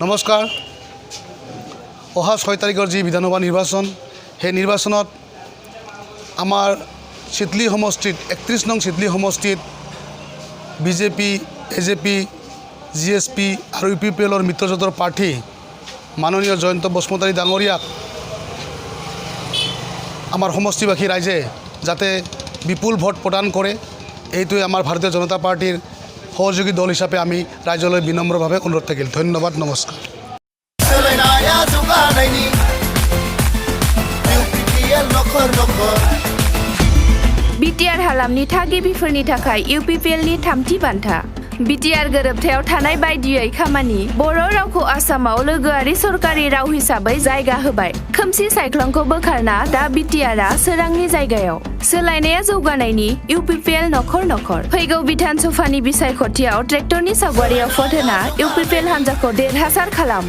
নমস্কাৰ অহা 6 তাৰিখৰ যি বিধানসভা নিৰ্বাচন সেই নিৰ্বাচনত আমাৰ চিটলি সমষ্টিত 31 নং চিটলি সমষ্টিত বিজেপি এজেপি জিএসপি আৰু ইউপিপিএলৰ মিত্ৰজোঁটৰ প্ৰাৰ্থী মাননীয় জয়ন্ত বসুমতাৰী ডাঙৰীয়াক আমাৰ সমষ্টিবাসী ৰাইজে যাতে বিপুল ভোট প্ৰদান কৰে এইটোৱে আমাৰ ভাৰতীয় জনতা পাৰ্টিৰ সহযোগী দল হিচাপে আমি ৰাইজলৈ বিনম্ৰভাৱে অনুৰোধ থাকিল। ধন্যবাদ, নমস্কাৰ। बिटिआर हालामनि थागिबिफोरनि थाखाय इउपिपिएलनि थामथि बान्था बिटिआर गोरोबथायाव थानाय बायदियै खामानि बर' रावखौ आसामाव लोगोआरि सरकारि राव हिसाबै जायगा होबाय। खोमसि सायख्लंखौ बोखारना दा बिटिआरआ सोरांनि जायगायाव सोलायनाया जौगानायनि इउपिपिएल नखर नखर फैगौ बिधान सभानि बिसायख'थियाव ट्रेक्टरनि सावगारियाव फट होना इउपिपिएल हान्जाखौ देरहासार खालाम।